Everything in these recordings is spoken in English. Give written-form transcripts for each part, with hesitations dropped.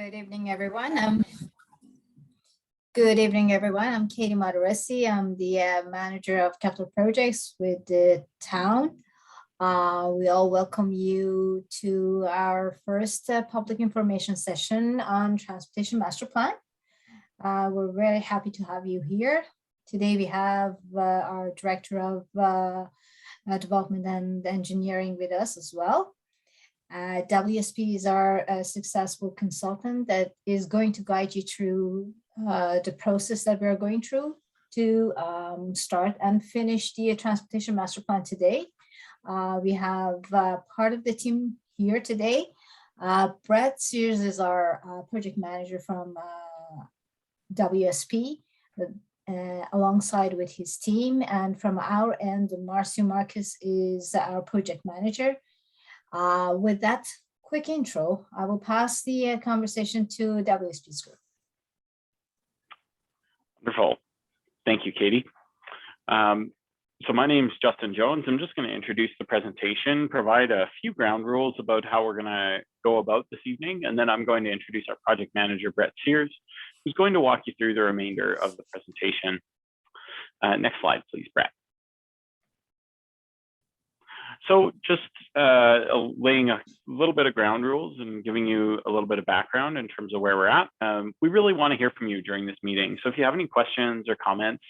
Good evening, everyone. Good evening, everyone. I'm Katie Mataresi. I'm the manager of capital projects with the town. We all welcome you to our first public information session on Transportation Master Plan. We're very happy to have you here. Today we have our Director of Development and Engineering with us as well. WSP is our successful consultant that is going to guide you through the process that we're going through to start and finish the Transportation Master Plan today. We have part of the team here today. Brett Sears is our project manager from WSP, alongside with his team. And from our end, Marcio Marcus is our project manager. With that quick intro, I will pass the conversation to WSP's group. Wonderful. Thank you, Katie. So my name is Justin Jones. I'm just going to introduce the presentation, provide a few ground rules about how we're going to go about this evening, and then I'm going to introduce our project manager, Brett Sears, who's going to walk you through the remainder of the presentation. Next slide, please, Brett. So just laying a little bit of ground rules and giving you a little bit of background in terms of where we're at. We really want to hear from you during this meeting. So if you have any questions or comments,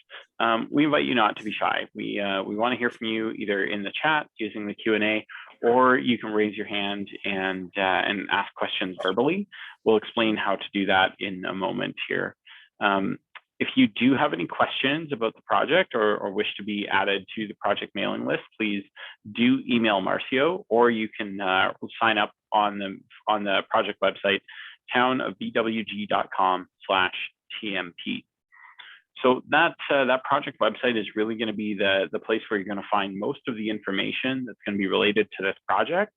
we invite you not to be shy. We want to hear from you either in the chat using the Q&A, or you can raise your hand and ask questions verbally. We'll explain how to do that in a moment here. If you do have any questions about the project or wish to be added to the project mailing list, please do email Marcio, or you can sign up on the project website, townofbwg.com/TMP. So that project website is really going to be the place where you're going to find most of the information that's going to be related to this project.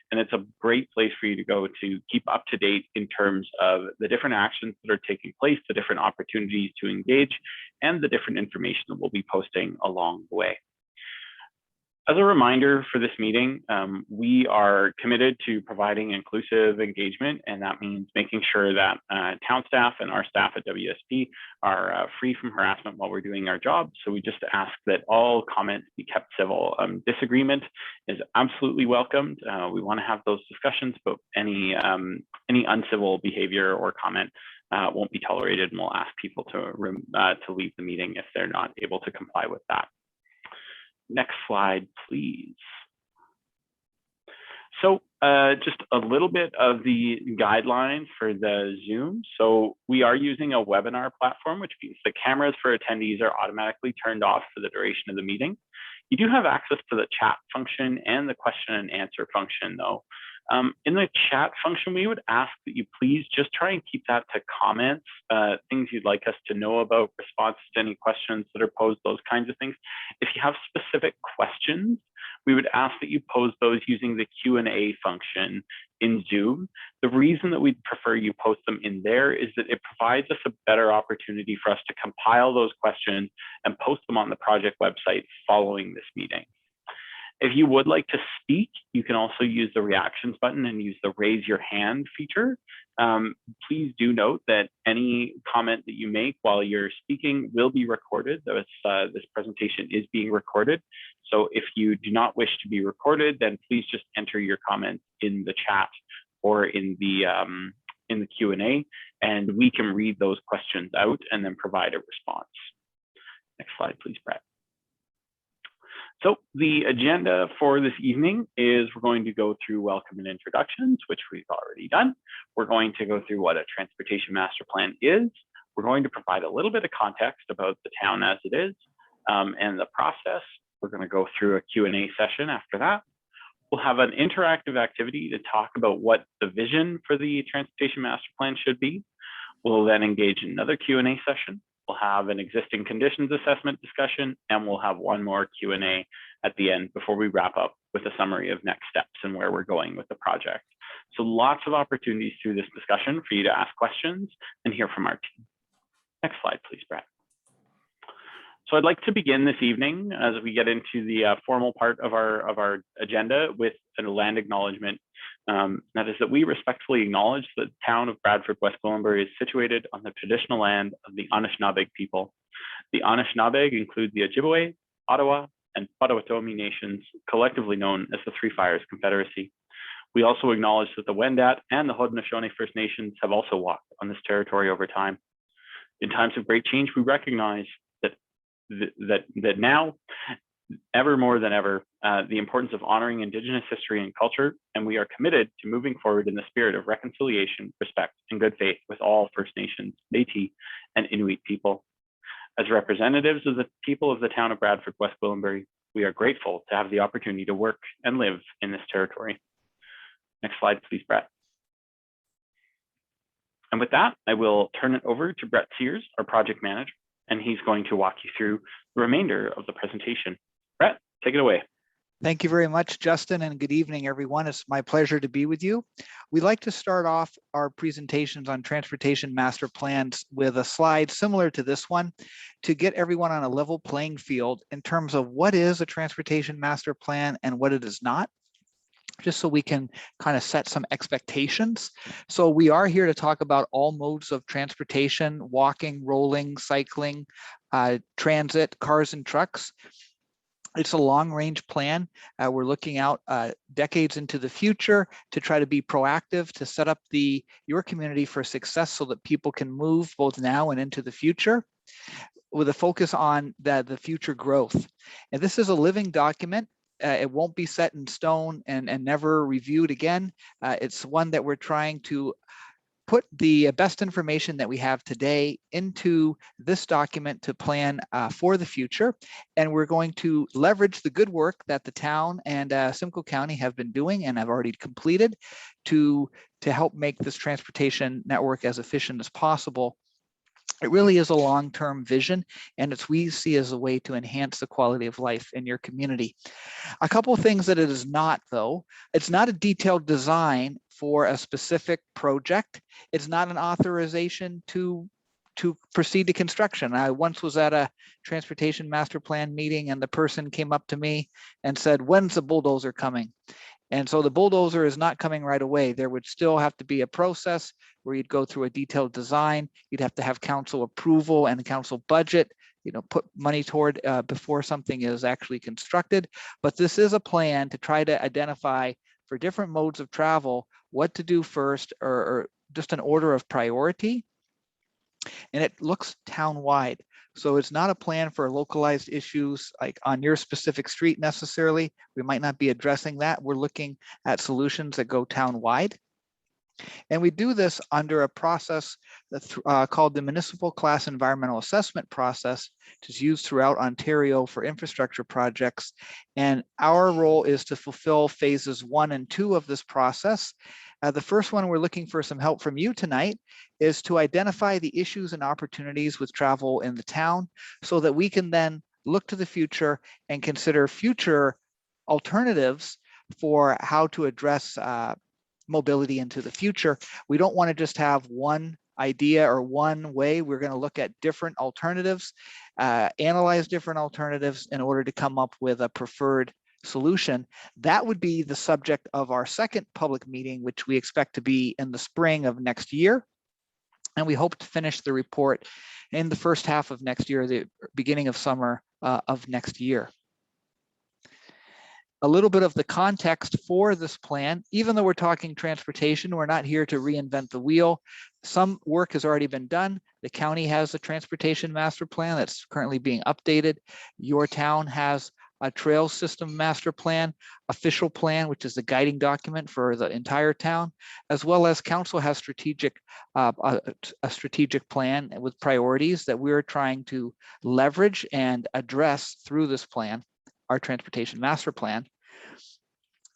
And it's a great place for you to go to keep up to date in terms of the different actions that are taking place, the different opportunities to engage, and the different information that we'll be posting along the way. As a reminder for this meeting, we are committed to providing inclusive engagement, and that means making sure that town staff and our staff at WSP are free from harassment while we're doing our job. So we just ask that all comments be kept civil. Disagreement is absolutely welcomed. We want to have those discussions, but any uncivil behavior or comment won't be tolerated, and we'll ask people to leave the meeting if they're not able to comply with that. Next slide, please. So just a little bit of the guidelines for the Zoom. So we are using a webinar platform, which means the cameras for attendees are automatically turned off for the duration of the meeting. You do have access to the chat function and the question and answer function, though. In the chat function, we would ask that you please just try and keep that to comments, things you'd like us to know about, responses to any questions that are posed, those kinds of things. If you have specific questions, we would ask that you pose those using the Q&A function in Zoom. The reason that we'd prefer you post them in there is that it provides us a better opportunity for us to compile those questions and post them on the project website following this meeting. If you would like to speak, you can also use the reactions button and use the raise your hand feature. Please do note that any comment that you make while you're speaking will be recorded. This presentation is being recorded. So if you do not wish to be recorded, then please just enter your comments in the chat or in the Q&A, and we can read those questions out and then provide a response. Next slide, please, Brett. So the agenda for this evening is we're going to go through welcome and introductions, which we've already done. We're going to go through what a transportation master plan is. We're going to provide a little bit of context about the town as it is and the process. We're going to go through a Q&A session after that. We'll have an interactive activity to talk about what the vision for the transportation master plan should be. We'll then engage in another Q&A session. We'll have an existing conditions assessment discussion, and we'll have one more Q&A at the end before we wrap up with a summary of next steps and where we're going with the project. So lots of opportunities through this discussion for you to ask questions and hear from our team. Next slide, please, Brett. So I'd like to begin this evening as we get into the formal part of our agenda with a land acknowledgement That is that we respectfully acknowledge that the town of Bradford, West Gwillimbury is situated on the traditional land of the Anishinaabe people. The Anishinaabe include the Ojibwe, Ottawa, and Potawatomi nations, collectively known as the Three Fires Confederacy. We also acknowledge that the Wendat and the Haudenosaunee First Nations have also walked on this territory over time. In times of great change, we recognize that now, ever more than ever, the importance of honoring Indigenous history and culture, and we are committed to moving forward in the spirit of reconciliation, respect, and good faith with all First Nations, Métis, and Inuit people. As representatives of the people of the town of Bradford, West Gwillimbury, we are grateful to have the opportunity to work and live in this territory. Next slide, please, Brett. And with that, I will turn it over to Brett Sears, our project manager, and he's going to walk you through the remainder of the presentation. Brett, take it away. Thank you very much, Justin, and good evening, everyone. It's my pleasure to be with you. We'd like to start off our presentations on transportation master plans with a slide similar to this one to get everyone on a level playing field in terms of what is a transportation master plan and what it is not, just so we can kind of set some expectations. So we are here to talk about all modes of transportation: walking, rolling, cycling, transit, cars and trucks. It's a long-range plan. We're looking out decades into the future to try to be proactive, to set up your community for success so that people can move both now and into the future, with a focus on the future growth. And this is a living document. It won't be set in stone and never reviewed again. It's one that we're trying to put the best information that we have today into this document to plan for the future. And we're going to leverage the good work that the town and Simcoe County have been doing and have already completed to help make this transportation network as efficient as possible. It really is a long-term vision, and we see as a way to enhance the quality of life in your community. A couple of things that it is not, though. It's not a detailed design for a specific project. It's not an authorization to proceed to construction. I once was at a transportation master plan meeting, and the person came up to me and said, "When's the bulldozer coming?" And so the bulldozer is not coming right away. There would still have to be a process where you'd go through a detailed design. You'd have to have council approval and council budget, put money toward before something is actually constructed. But this is a plan to try to identify for different modes of travel what to do first, or just an order of priority. And it looks town-wide. So it's not a plan for localized issues like on your specific street necessarily. We might not be addressing that. We're looking at solutions that go town-wide. And we do this under a process that's called the Municipal Class Environmental Assessment process, which is used throughout Ontario for infrastructure projects. And our role is to fulfill phases 1 and 2 of this process. The first one we're looking for some help from you tonight is to identify the issues and opportunities with travel in the town so that we can then look to the future and consider future alternatives for how to address mobility into the future. We don't want to just have one idea or one way. We're going to look at different alternatives, analyze different alternatives in order to come up with a preferred solution. That would be the subject of our second public meeting, which we expect to be in the spring of next year. And we hope to finish the report in the first half of next year, the beginning of summer of next year. A little bit of the context for this plan. Even though we're talking transportation, we're not here to reinvent the wheel. Some work has already been done. The county has a transportation master plan that's currently being updated. Your town has a trail system master plan, official plan, which is the guiding document for the entire town, as well as council has a strategic plan with priorities that we're trying to leverage and address through this plan, our transportation master plan.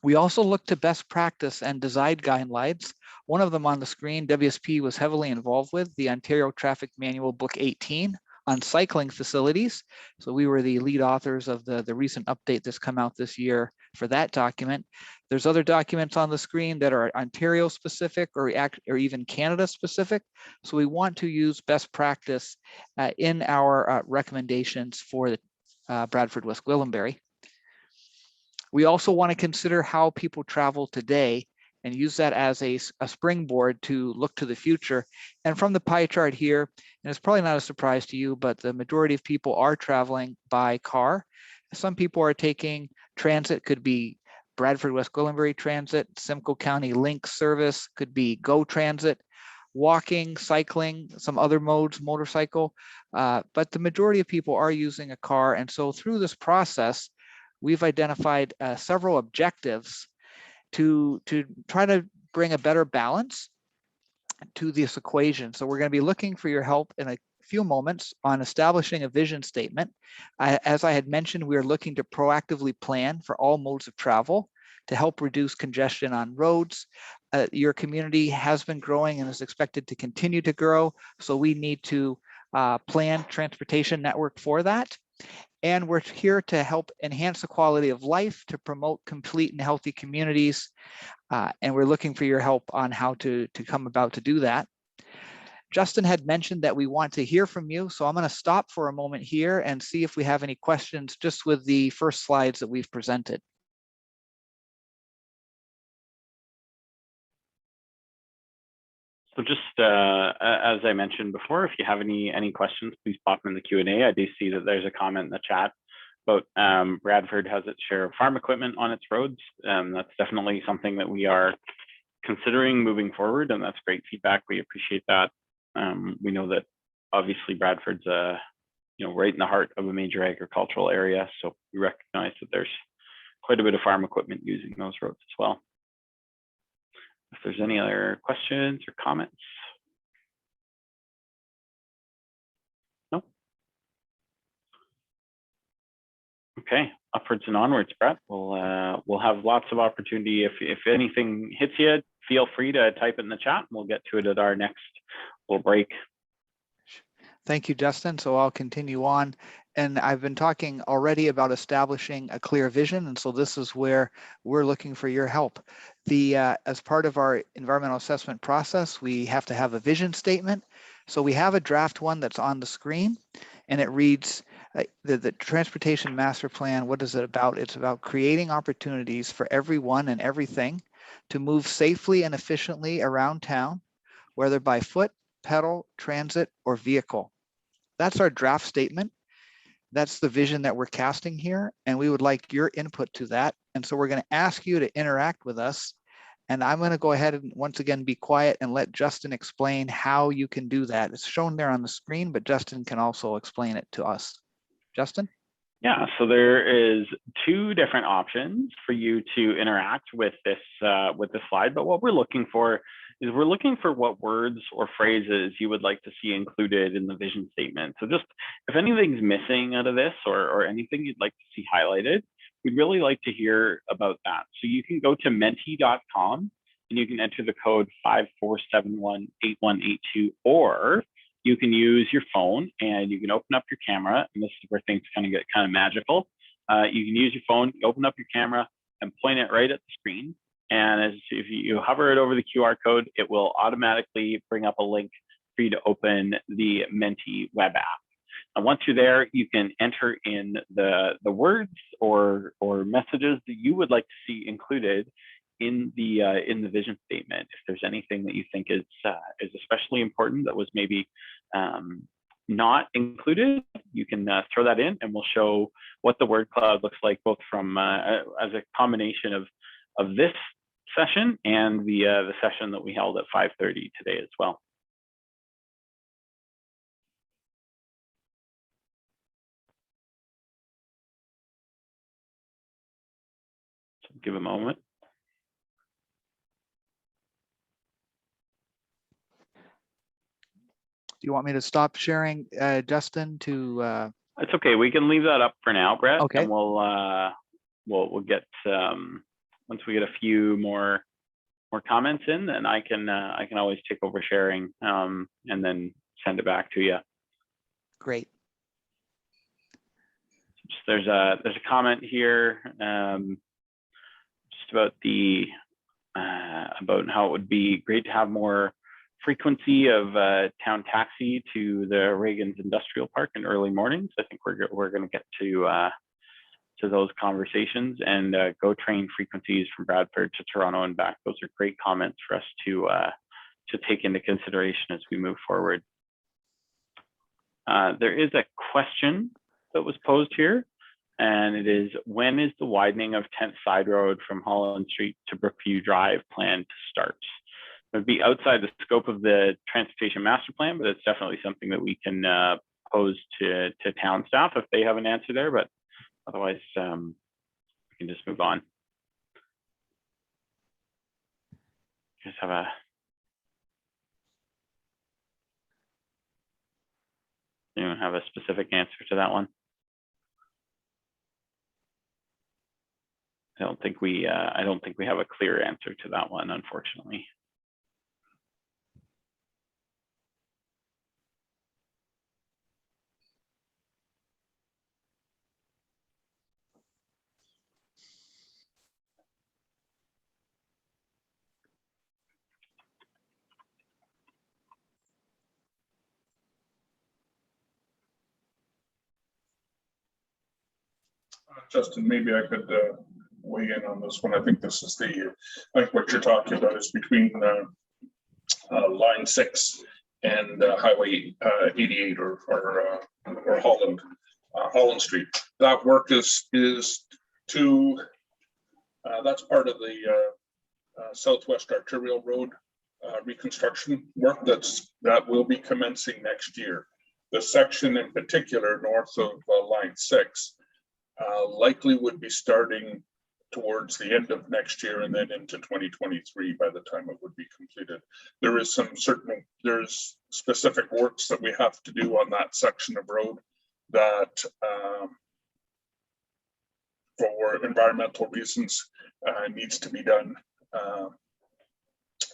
We also look to best practice and design guidelines. One of them on the screen, WSP was heavily involved with, the Ontario Traffic Manual Book 18 on cycling facilities. So we were the lead authors of the recent update that's come out this year for that document. There's other documents on the screen that are Ontario specific or even Canada specific. So we want to use best practice in our recommendations for the Bradford West Gwillimbury. We also want to consider how people travel today and use that as a springboard to look to the future. And from the pie chart here, and it's probably not a surprise to you, but the majority of people are traveling by car. Some people are taking transit, could be Bradford West Gwillimbury Transit, Simcoe County Link service, could be Go Transit, walking, cycling, some other modes, motorcycle, but the majority of people are using a car. And so through this process, we've identified several objectives to try to bring a better balance to this equation. So we're going to be looking for your help in a few moments on establishing a vision statement. As I had mentioned, we are looking to proactively plan for all modes of travel to help reduce congestion on roads. Your community has been growing and is expected to continue to grow, so we need to plan transportation network for that. And we're here to help enhance the quality of life, to promote complete and healthy communities. And we're looking for your help on how to come about to do that. Justin had mentioned that we want to hear from you. So I'm going to stop for a moment here and see if we have any questions just with the first slides that we've presented. So just as I mentioned before, if you have any questions, please pop them in the Q&A. I do see that there's a comment in the chat about Bradford has its share of farm equipment on its roads. That's definitely something that we are considering moving forward, and that's great feedback. We appreciate that. We know that obviously Bradford's right in the heart of a major agricultural area, so we recognize that there's quite a bit of farm equipment using those roads as well. If there's any other questions or comments. No? Okay, upwards and onwards, Brett. We'll have lots of opportunity. If anything hits you, feel free to type it in the chat and we'll get to it at our next little break. Thank you, Justin. So I'll continue on. And I've been talking already about establishing a clear vision. And so this is where we're looking for your help. As part of our environmental assessment process, we have to have a vision statement. So we have a draft one that's on the screen, and it reads, the Transportation Master Plan, what is it about? It's about creating opportunities for everyone and everything to move safely and efficiently around town, whether by foot, pedal, transit, or vehicle. That's our draft statement. That's the vision that we're casting here, and we would like your input to that. And so we're going to ask you to interact with us. And I'm going to go ahead and once again be quiet and let Justin explain how you can do that. It's shown there on the screen, but Justin can also explain it to us. Justin? Yeah, so there is two different options for you to interact with this slide. But what we're looking for is we're looking for what words or phrases you would like to see included in the vision statement. So just if anything's missing out of this or anything you'd like to see highlighted, we'd really like to hear about that. So you can go to menti.com and you can enter the code 54718182, or you can use your phone and you can open up your camera, and this is where things get kind of magical. You can use your phone, open up your camera and point it right at the screen. And if you hover it over the QR code, it will automatically bring up a link for you to open the Menti web app. And once you're there, you can enter in the words or messages that you would like to see included in the vision statement. If there's anything that you think is especially important that was maybe not included, you can throw that in, and we'll show what the word cloud looks like, both from as a combination of this session and the session that we held at 5:30 today as well. So give a moment. Do you want me to stop sharing, Justin, to? It's okay. We can leave that up for now, Brett. Okay. And we'll get once we get a few more comments in, then I can always take over sharing and then send it back to you. Great. Just, there's a comment here just about about how it would be great to have more frequency of town taxi to the Reagan's Industrial Park in early mornings. I think we're going to get to those conversations, and GO train frequencies from Bradford to Toronto and back. Those are great comments for us to take into consideration as we move forward. There is a question that was posed here, and it is, when is the widening of 10th Side Road from Holland Street to Brookview Drive planned to start? It would be outside the scope of the transportation master plan, but it's definitely something that we can pose to town staff if they have an answer there, but otherwise we can just move on. Just have a anyone have a specific answer to that one? I don't think we have a clear answer to that one, unfortunately. Justin, maybe I could weigh in on this one. I think this is I think what you're talking about is between line 6 and Highway 88 or Holland Street. That work is to that's part of the Southwest Arterial Road reconstruction work that will be commencing next year. The section in particular north of line 6 likely would be starting towards the end of next year and then into 2023 by the time it would be completed. There is there's specific works that we have to do on that section of road that for environmental reasons needs to be done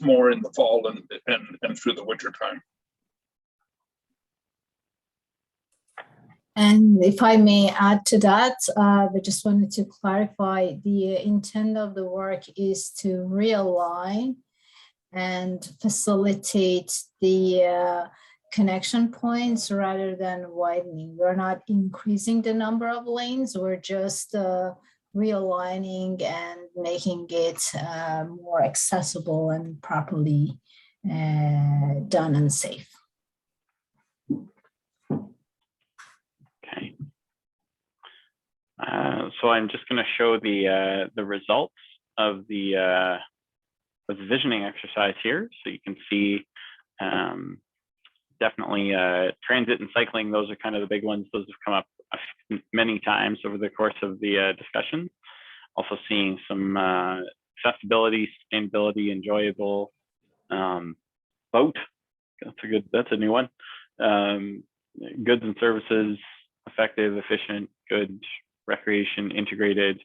more in the fall and through the winter time. And if I may add to that, I just wanted to clarify the intent of the work is to realign and facilitate the connection points rather than widening. We're not increasing the number of lanes, we're just realigning and making it more accessible and properly done and safe. Okay. So I'm just going to show the results of the visioning exercise here, so you can see definitely transit and cycling. Those are kind of the big ones. Those have come up many times over the course of the discussion. Also seeing some accessibility, sustainability, enjoyable, boat. That's a new one. Goods and services, effective, efficient, good, recreation, integrated,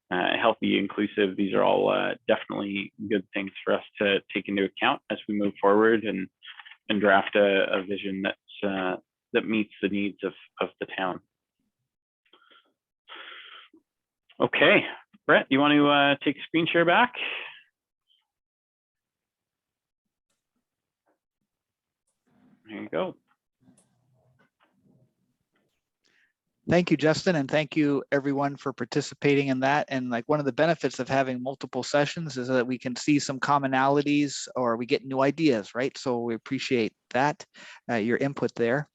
healthy, inclusive. These are all definitely good things for us to take into account as we move forward and draft a vision that meets the needs of the town. Okay, Brett, you want to take screen share back? There you go. Thank you, Justin, and thank you everyone for participating in that. And like one of the benefits of having multiple sessions is that we can see some commonalities or we get new ideas, right? So we appreciate that, your input there.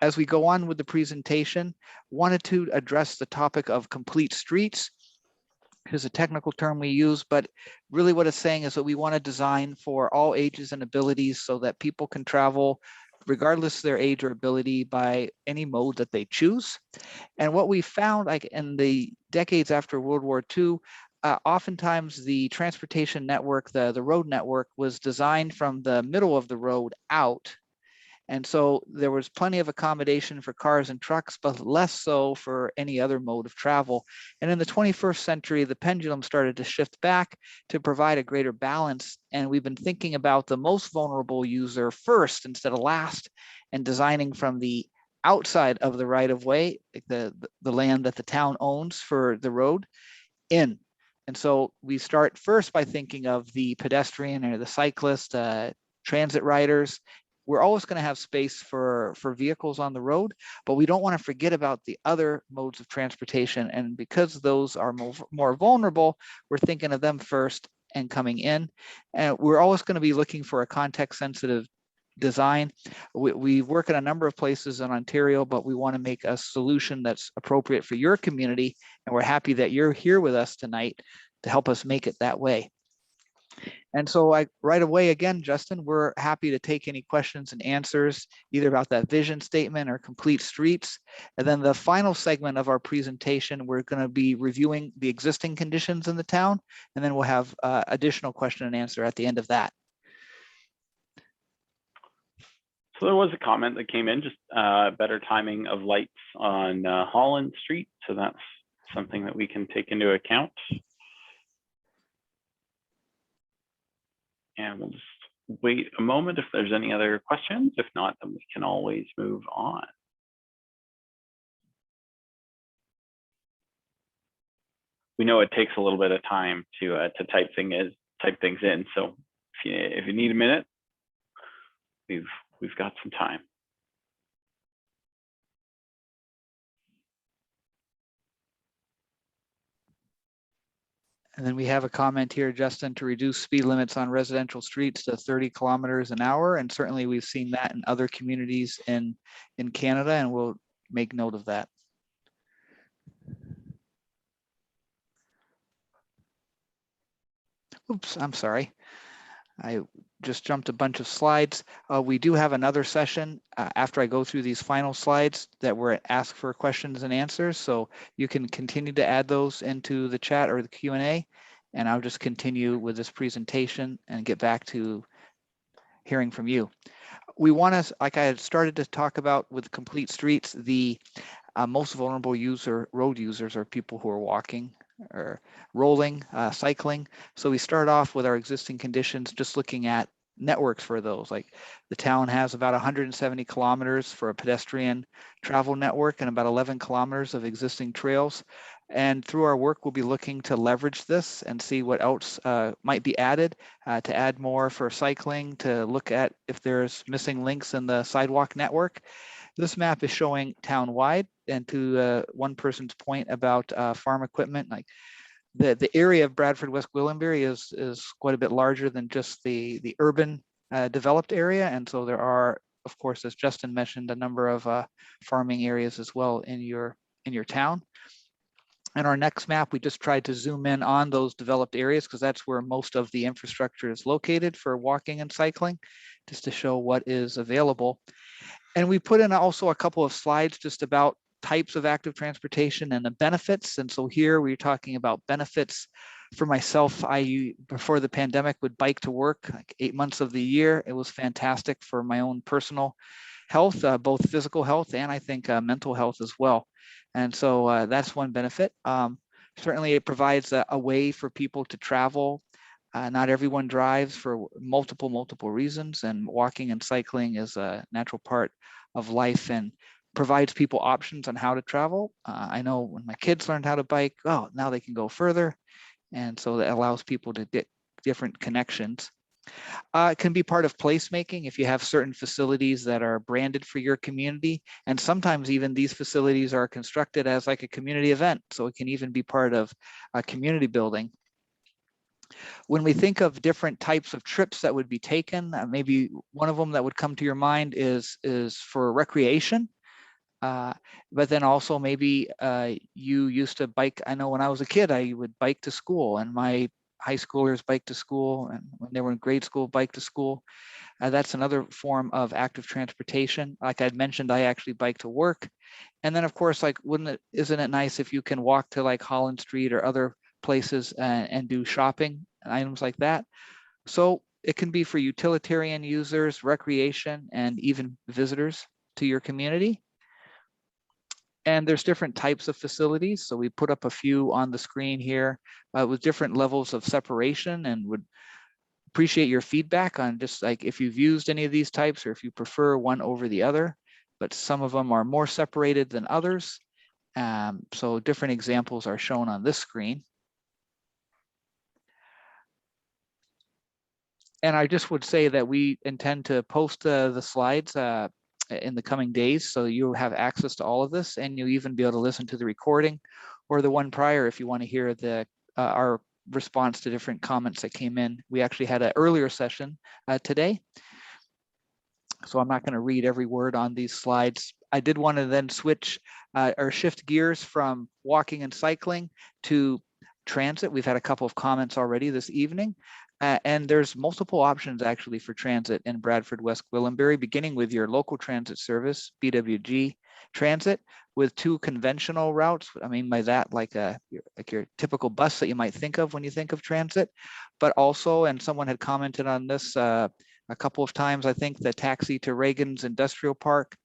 As we go on with the presentation, wanted to address the topic of complete streets. Here's a technical term we use, but really what it's saying is that we want to design for all ages and abilities so that people can travel regardless of their age or ability by any mode that they choose. And what we found, like in the decades after World War II, oftentimes the transportation network, the road network, was designed from the middle of the road out. And so there was plenty of accommodation for cars and trucks, but less so for any other mode of travel. And in the 21st century, the pendulum started to shift back to provide a greater balance. And we've been thinking about the most vulnerable user first instead of last, and designing from the outside of the right of way, like the land that the town owns for the road, in. And so we start first by thinking of the pedestrian or the cyclist, transit riders, we're always going to have space for vehicles on the road, but we don't want to forget about the other modes of transportation. And because those are more vulnerable, we're thinking of them first and coming in. And we're always going to be looking for a context sensitive design. We work in a number of places in Ontario, but we want to make a solution that's appropriate for your community. And we're happy that you're here with us tonight to help us make it that way. And so right away, again, Justin, we're happy to take any questions and answers, either about that vision statement or complete streets. And then the final segment of our presentation, we're going to be reviewing the existing conditions in the town, and then we'll have additional question and answer at the end of that. So there was a comment that came in, just better timing of lights on Holland Street. So that's something that we can take into account. And we'll just wait a moment if there's any other questions. If not, then we can always move on. We know it takes a little bit of time to type things in. So if you need a minute, we've got some time. And then we have a comment here, Justin, to reduce speed limits on residential streets to 30 kilometers an hour. And certainly we've seen that in other communities in Canada, and we'll make note of that. Oops, I'm sorry. I just jumped a bunch of slides. We do have another session after I go through these final slides that we're asked for questions and answers. So you can continue to add those into the chat or the Q&A, and I'll just continue with this presentation and get back to hearing from you. We want to, like I had started to talk about with complete streets, the most vulnerable road users are people who are walking or rolling, cycling. So we start off with our existing conditions, just looking at networks for those. Like the town has about 170 kilometers for a pedestrian travel network and about 11 kilometers of existing trails. And through our work, we'll be looking to leverage this and see what else might be added, to add more for cycling, to look at if there's missing links in the sidewalk network. This map is showing town-wide, and to one person's point about farm equipment, like the area of Bradford, West Gwillimbury is quite a bit larger than just the urban developed area. And so there are, of course, as Justin mentioned, a number of farming areas as well in your town. And our next map, we just tried to zoom in on those developed areas because that's where most of the infrastructure is located for walking and cycling, just to show what is available. And we put in also a couple of slides just about types of active transportation and the benefits. And so here we're talking about benefits. For myself, I, before the pandemic, would bike to work like 8 months of the year. It was fantastic for my own personal health, both physical health and I think mental health as well. And so that's one benefit. Certainly it provides a way for people to travel. Not everyone drives for multiple reasons, and walking and cycling is a natural part of life and provides people options on how to travel. I know when my kids learned how to bike, oh, now they can go further. And so that allows people to get different connections. It can be part of placemaking if you have certain facilities that are branded for your community. And sometimes even these facilities are constructed as like a community event. So it can even be part of community building. When we think of different types of trips that would be taken, maybe one of them that would come to your mind is for recreation. But then also maybe you used to bike. I know when I was a kid, I would bike to school, and my high schoolers bike to school, and when they were in grade school, bike to school. That's another form of active transportation. Like I'd mentioned, I actually bike to work. And then of course, like, isn't it nice if you can walk to like Holland Street or other places and do shopping and items like that? So it can be for utilitarian users, recreation, and even visitors to your community. And there's different types of facilities. So we put up a few on the screen here with different levels of separation, and would appreciate your feedback on just like if you've used any of these types or if you prefer one over the other. But some of them are more separated than others. So different examples are shown on this screen. And I just would say that we intend to post the slides in the coming days, so you have access to all of this, and you'll even be able to listen to the recording or the one prior if you want to hear the our response to different comments that came in. We actually had an earlier session today, so I'm not going to read every word on these slides. I did want to then switch or shift gears from walking and cycling to transit. We've had a couple of comments already this evening. And there's multiple options actually for transit in Bradford, West Gwillimbury, beginning with your local transit service, BWG Transit, with 2 conventional routes. I mean by that, like your typical bus that you might think of when you think of transit, but also, and someone had commented on this a couple of times, I think, the taxi to Reagan's Industrial Park,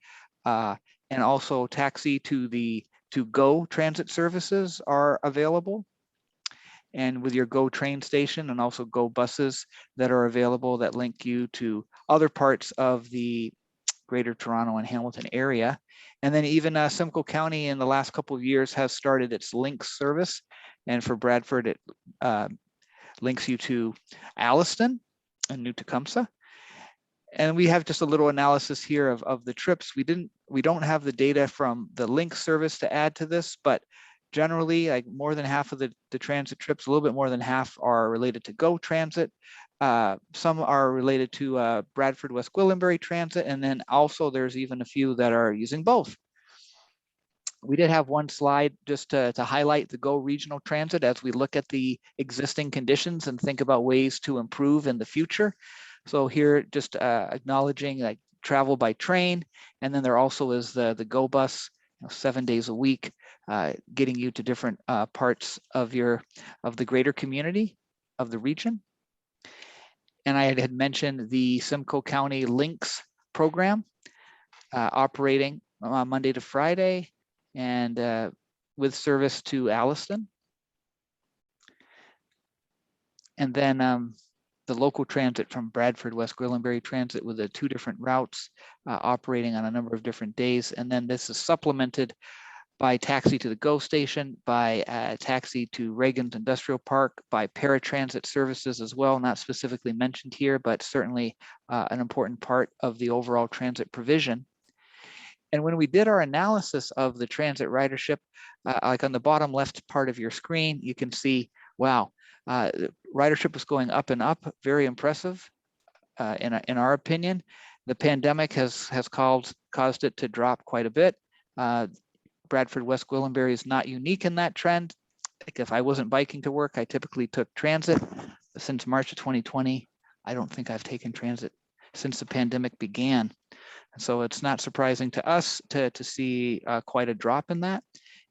and also taxi to the GO transit services are available. And with your GO train station and also GO buses that are available that link you to other parts of the Greater Toronto and Hamilton area. And then even Simcoe County in the last couple of years has started its Lynx service. And for Bradford, it links you to Alliston and New Tecumseh. And we have just a little analysis here of the trips. We don't have the data from the Lynx service to add to this, but generally, like more than half of the transit trips, a little bit more than half are related to GO Transit. Some are related to Bradford, West Gwillimbury Transit, and then also there's even a few that are using both. We did have one slide just to highlight the GO Regional Transit as we look at the existing conditions and think about ways to improve in the future. So here, just acknowledging like travel by train, and then there also is the GO bus, 7 days a week, getting you to different parts of the greater community of the region. And I had mentioned the Simcoe County Lynx program operating Monday to Friday and with service to Alliston. And then the local transit from Bradford, West Gwillimbury Transit with the 2 different routes operating on a number of different days. And then this is supplemented by taxi to the GO station, by taxi to Reagan's Industrial Park, by paratransit services as well, not specifically mentioned here, but certainly an important part of the overall transit provision. And when we did our analysis of the transit ridership, like on the bottom left part of your screen, you can see, wow, ridership was going up and up, very impressive in our opinion. The pandemic has caused it to drop quite a bit. Bradford, West Gwillimbury is not unique in that trend. Like if I wasn't biking to work, I typically took transit. Since March of 2020, I don't think I've taken transit since the pandemic began. So it's not surprising to us to see quite a drop in that.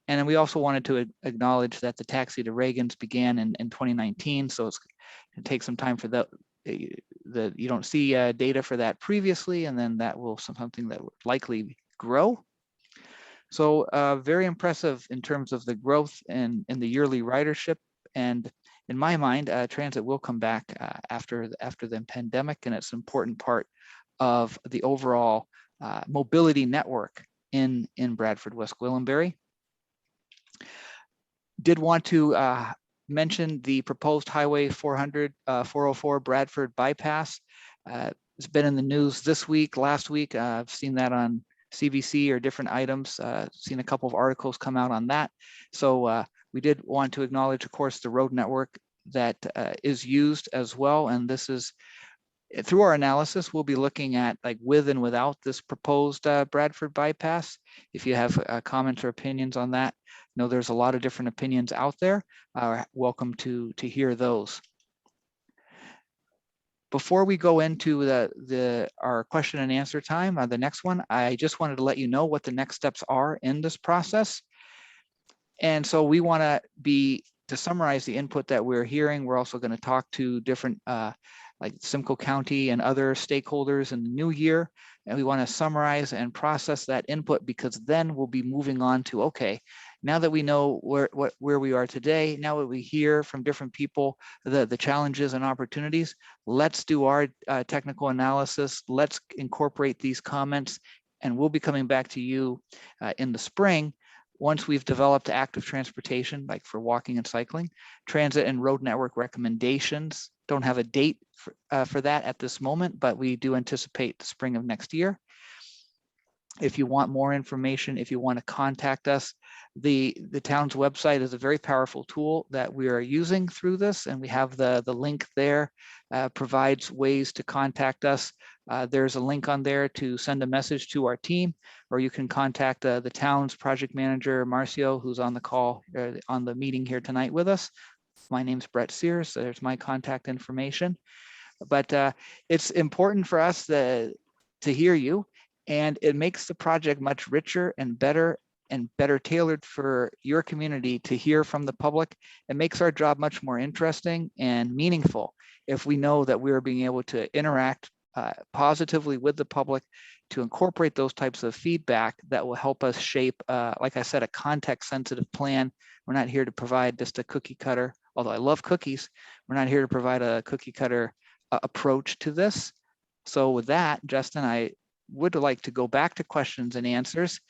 And we also wanted to acknowledge that the taxi to Reagan's began in 2019. So it takes some time for that. You don't see data for that previously, and then that will something that will likely grow. So very impressive in terms of the growth in the yearly ridership. And in my mind, transit will come back after the pandemic, and it's an important part of the overall mobility network in Bradford, West Gwillimbury. Did want to mention the proposed Highway 404 Bradford bypass. It's been in the news this week, last week. I've seen that on CBC or different items, seen a couple of articles come out on that. So we did want to acknowledge, of course, the road network that is used as well. And this is, through our analysis, we'll be looking at like with and without this proposed Bradford bypass. If you have comments or opinions on that, I know there's a lot of different opinions out there. Welcome to hear those. Before we go into our question and answer time, the next one, I just wanted to let you know what the next steps are in this process. And so we want to summarize the input that we're hearing. We're also going to talk to different like Simcoe County and other stakeholders in the new year. And we want to summarize and process that input, because then we'll be moving on to, okay, now that we know where we are today, now that we hear from different people, the challenges and opportunities, let's do our technical analysis. Let's incorporate these comments, and we'll be coming back to you in the spring Once we've developed active transportation, like for walking and cycling, transit and road network recommendations. Don't have a date for that at this moment, but we do anticipate the spring of next year. If you want more information, if you want to contact us, the town's website is a very powerful tool that we are using through this, and we have the link there, provides ways to contact us. There's a link on there to send a message to our team, or you can contact the town's project manager, Marcio, who's on the call, on the meeting here tonight with us. My name's Brett Sears, so there's my contact information. But it's important for us to hear you, and it makes the project much richer and better tailored for your community to hear from the public. It makes our job much more interesting and meaningful if we know that we are being able to interact positively with the public, to incorporate those types of feedback that will help us shape, like I said, a context-sensitive plan. We're not here to provide just a cookie cutter, although I love cookies. We're not here to provide a cookie cutter approach to this. So with that, Justin, I would like to go back to questions and answers.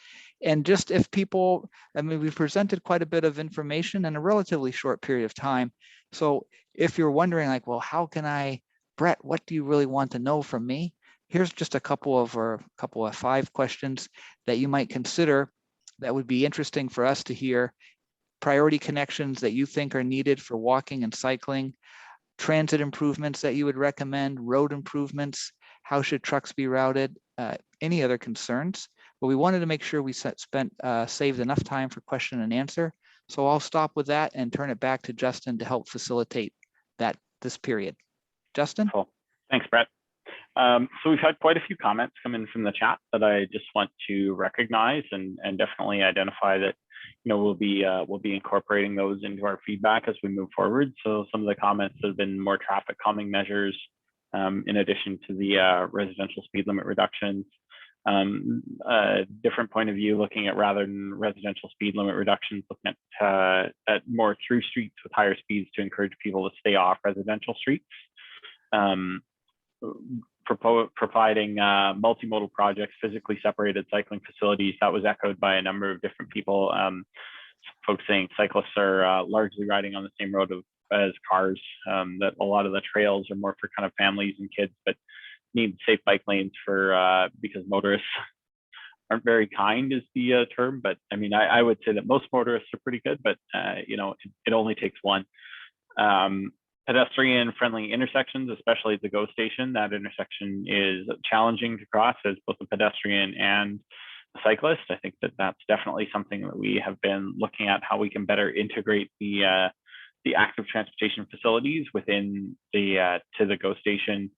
And just if people, I mean, we've presented quite a bit of information in a relatively short period of time. So if you're wondering like, well, how can I, Brett, what do you really want to know from me? Here's just a couple of 5 questions that you might consider that would be interesting for us to hear. Priority connections that you think are needed for walking and cycling, transit improvements that you would recommend, road improvements, how should trucks be routed, any other concerns. But we wanted to make sure we saved enough time for question and answer. So I'll stop with that and turn it back to Justin to help facilitate this period. Justin? Cool. Thanks, Brett. So we've had quite a few comments come in from the chat that I just want to recognize and definitely identify that, you know, we'll be incorporating those into our feedback as we move forward. So some of the comments have been more traffic calming measures, in addition to the residential speed limit reductions. A different point of view, looking at rather than residential speed limit reductions, looking at more through streets with higher speeds to encourage people to stay off residential streets. Providing multimodal projects, physically separated cycling facilities. That was echoed by a number of different people. Folks saying cyclists are largely riding on the same road as cars, that a lot of the trails are more for kind of families and kids, but need safe bike lanes for because motorists aren't very kind is the term. But I mean, I would say that most motorists are pretty good, but you know, it only takes one. Pedestrian friendly intersections, especially at the GO station. That intersection is challenging to cross as both a pedestrian and a cyclist. I think that that's definitely something that we have been looking at, how we can better integrate the active transportation facilities within the to the GO station.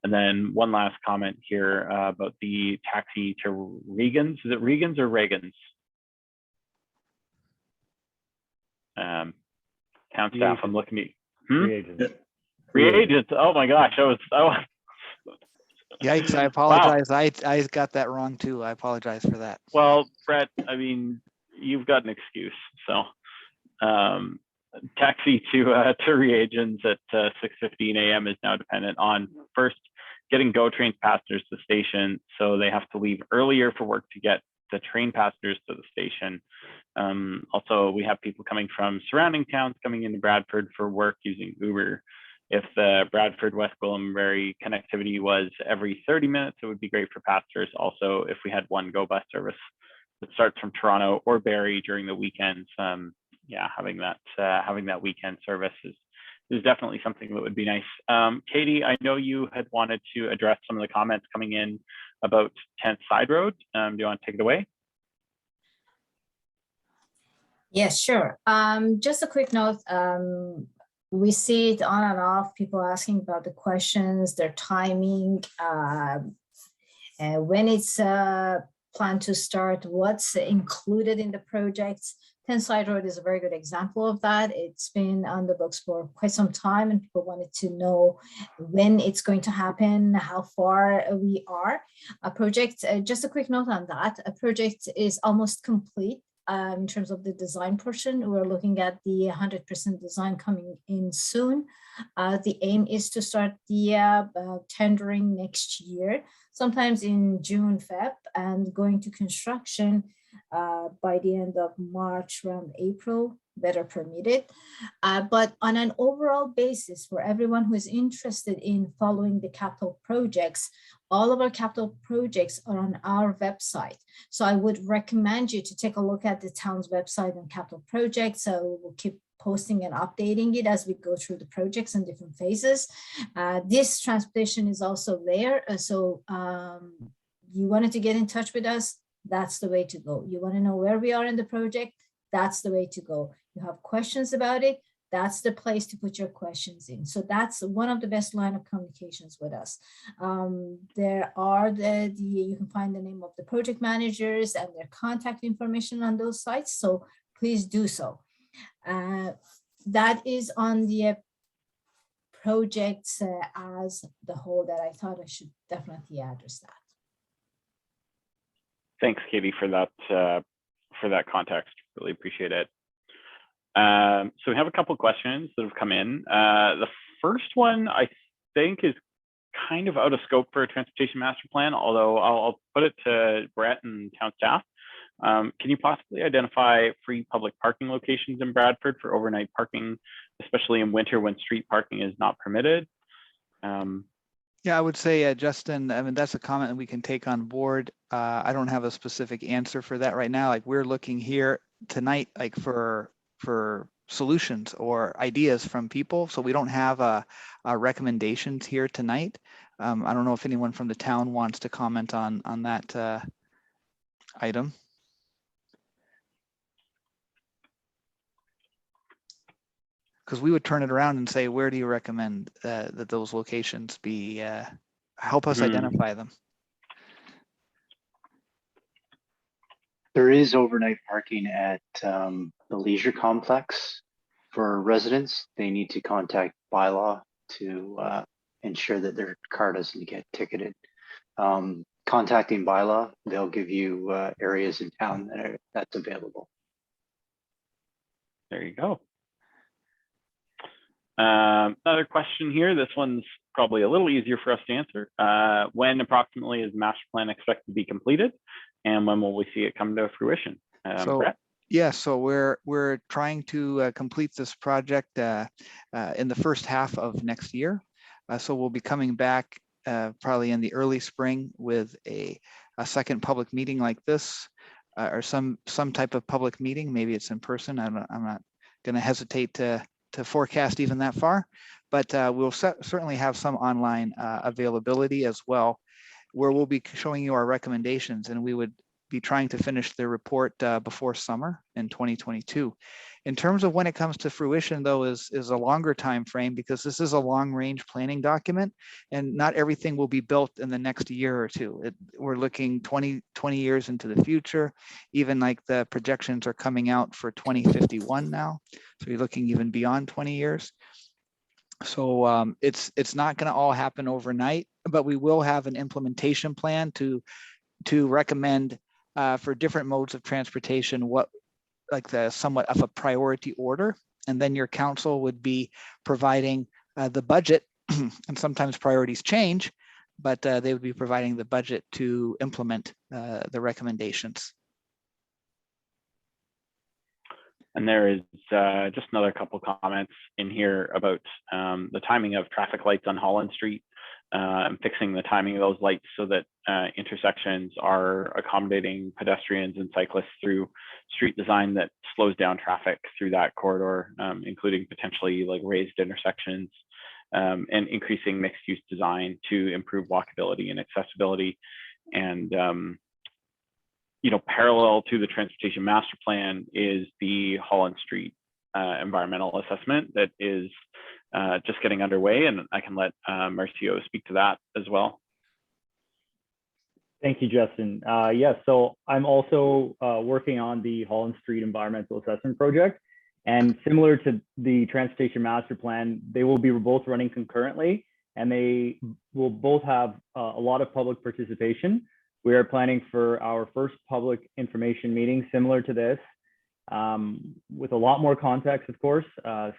And then one last comment here about the taxi to Regans. Is it Regans or Reagans? Town staff, I'm looking at. Reagents. Reagents. Oh my gosh, Yikes, I apologize. Wow. I got that wrong too. I apologize for that. Well, Brett, I mean, you've got an excuse. So taxi to Reagents at 6:15 a.m. is now dependent on first getting GO train passengers to the station. So they have to leave earlier for work to get the train passengers to the station. Also, we have people coming from surrounding towns coming into Bradford for work using Uber. If the Bradford West Gwillimbury connectivity was every 30 minutes, it would be great for passengers. Also, if we had one GO bus service that starts from Toronto or Barrie during the weekends, yeah, having that weekend service is definitely something that would be nice. Katie, I know you had wanted to address some of the comments coming in about 10th Side Road. Do you want to take it away? Yes, sure. Just a quick note. We see it on and off, people asking about the questions, their timing, and when it's planned to start, what's included in the projects. 10 Side Road is a very good example of that. It's been on the books for quite some time and people wanted to know when it's going to happen, how far we are. A project, just a quick note on that, a project is almost complete. in terms of the design portion. We're looking at the 100% design coming in soon. The aim is to start the tendering next year, sometimes in June, Feb, and going to construction by the end of March, around April, better permitted. But on an overall basis, for everyone who is interested in following the capital projects, all of our capital projects are on our website. So I would recommend you to take a look at the town's website and capital projects. So we'll keep posting and updating it as we go through the projects in different phases. This transportation is also there. So you wanted to get in touch with us, that's the way to go. You want to know where we are in the project, that's the way to go. You have questions about it, that's the place to put your questions in. So that's one of the best line of communications with us. There are you can find the name of the project managers and their contact information on those sites. So please do so. That is on the projects as the whole that I thought I should definitely address that. Thanks, Katie, for that context. Really appreciate it. So we have a couple of questions that have come in. The first one I think is kind of out of scope for a transportation master plan, although I'll put it to Brett and town staff. Can you possibly identify free public parking locations in Bradford for overnight parking, especially in winter when street parking is not permitted? Yeah, I would say, Justin, I mean, that's a comment that we can take on board. I don't have a specific answer for that right now. Like, we're looking here tonight, like for solutions or ideas from people. So we don't have recommendations here tonight. I don't know if anyone from the town wants to comment on that item. Because we would turn it around and say, where do you recommend that those locations be? Help us identify them. There is overnight parking at the leisure complex for residents. They need to contact bylaw to ensure that their car doesn't get ticketed. Contacting bylaw, they'll give you areas in town that's available. There you go. Another question here. This one's probably a little easier for us to answer. When approximately is the master plan expected to be completed, and when will we see it come to fruition? Brett? Yeah, so we're trying to complete this project in the first half of next year. So we'll be coming back probably in the early spring with a second public meeting like this, or some type of public meeting. Maybe it's in person. I'm not going to hesitate to forecast even that far, but we'll certainly have some online availability as well, where we'll be showing you our recommendations, and we would be trying to finish the report before summer in 2022. In terms of when it comes to fruition, though, is a longer time frame, because this is a long range planning document, and not everything will be built in the next year or two. We're looking 20 years into the future. Even like the projections are coming out for 2051 now. So you're looking even beyond 20 years. So it's not going to all happen overnight, but we will have an implementation plan to recommend for different modes of transportation, what like the somewhat of a priority order, and then your council would be providing the budget, and sometimes priorities change, but they would be providing the budget to implement the recommendations. And there is just another couple comments in here about the timing of traffic lights on Holland Street, and fixing the timing of those lights so that intersections are accommodating pedestrians and cyclists through street design that slows down traffic through that corridor, including potentially like raised intersections, and increasing mixed use design to improve walkability and accessibility. And you know, parallel to the transportation master plan is the Holland Street environmental assessment that is just getting underway, and I can let Marcio speak to that as well. Thank you, Justin. Yes, so I'm also working on the Holland Street environmental assessment project, and similar to the transportation master plan, they will be both running concurrently, and they will both have a lot of public participation. We are planning for our first public information meeting similar to this with a lot more context, of course,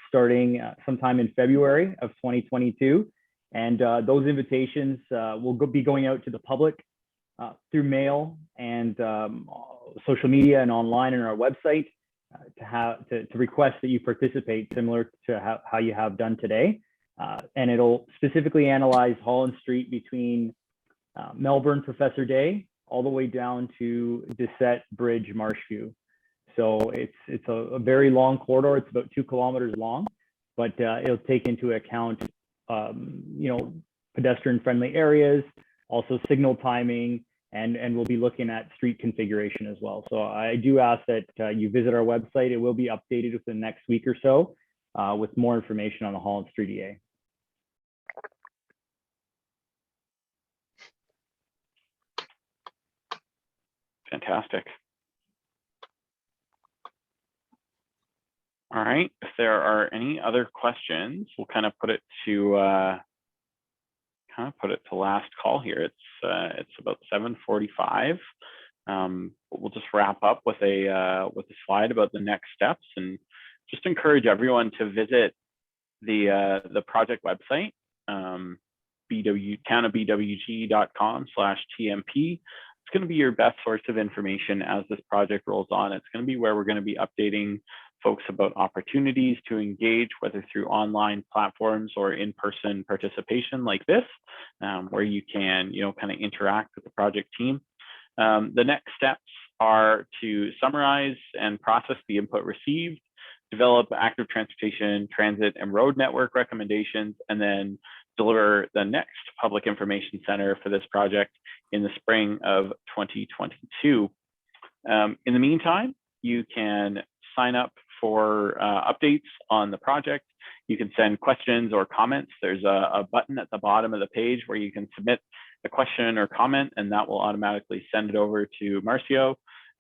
starting sometime in February of 2022. And those invitations will be going out to the public through mail and social media and online and our website to request that you participate, similar to how you have done today. And it'll specifically analyze Holland Street between Melbourne Professor Day all the way down to Deset Bridge Marshview. So it's a very long corridor. It's about 2 kilometers long, but it'll take into account pedestrian friendly areas, also signal timing, and we'll be looking at street configuration as well. So I do ask that you visit our website. It will be updated within the next week or so with more information on the Holland Street EA. Fantastic. All right, if there are any other questions, we'll kind of put it to last call here. It's about 7:45. We'll just wrap up with a slide about the next steps, and just encourage everyone to visit the project website, townofbwg.com/TMP. It's going to be your best source of information as this project rolls on. It's going to be where we're going to be updating folks about opportunities to engage, whether through online platforms or in-person participation like this, where you can, kind of interact with the project team. The next steps are to summarize and process the input received, develop active transportation, transit, and road network recommendations, and then deliver the next public information center for this project in the spring of 2022. In the meantime, you can sign up for updates on the project. You can send questions or comments. There's a button at the bottom of the page where you can submit a question or comment, and that will automatically send it over to Marcio.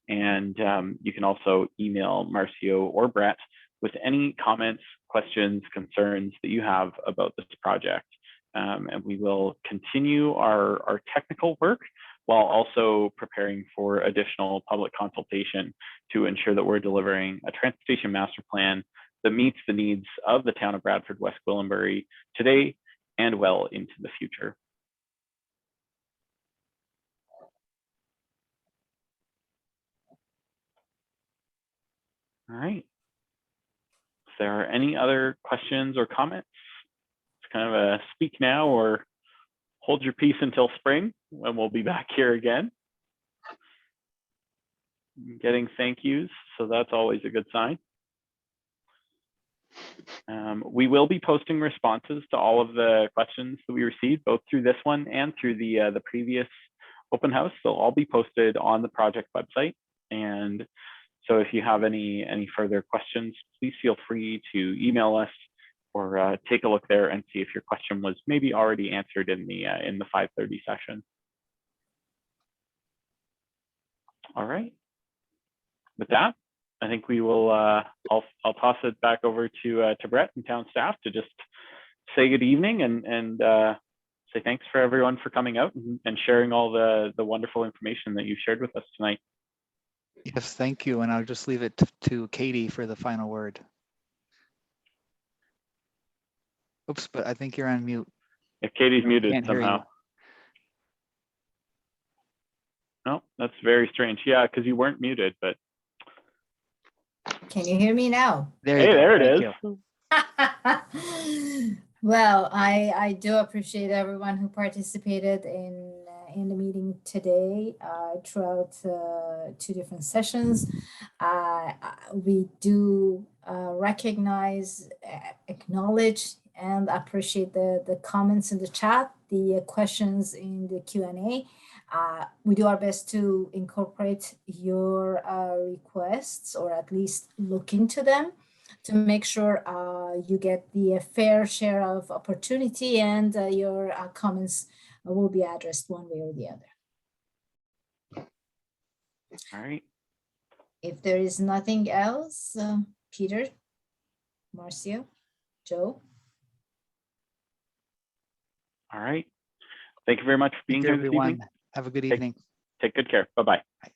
And you can also email Marcio or Brett with any comments, questions, concerns that you have about this project. And we will continue our technical work while also preparing for additional public consultation to ensure that we're delivering a transportation master plan that meets the needs of the town of Bradford, West Gwillimbury today and well into the future. All right. If there are any other questions or comments, it's kind of a speak now or hold your peace until spring, when we'll be back here again. Getting thank yous, so that's always a good sign. We will be posting responses to all of the questions that we received, both through this one and through the previous open house. They'll all be posted on the project website. And so if you have any further questions, please feel free to email us or take a look there and see if your question was maybe already answered in the 5:30 session. All right. With that, I think we will. I'll toss it back over to Brett and town staff to just say good evening and say thanks for everyone for coming out and sharing all the wonderful information that you've shared with us tonight. Yes, thank you. And I'll just leave it to Katie for the final word. Oops, but I think you're on mute. If Katie's muted somehow. No, that's very strange. Yeah, because you weren't muted, but. Can you hear me now? There it is. Well, I do appreciate everyone who participated in the meeting today throughout 2 different sessions. We do recognize, acknowledge, and appreciate the comments in the chat, the questions in the Q&A. We do our best to incorporate your requests, or at least look into them, to make sure you get the fair share of opportunity, and your comments will be addressed one way or the other. All right. If there is nothing else, Peter, Marcio, Joe. All right. Thank you very much for being here this evening. Have a good evening. Take good care. Bye-bye. Bye.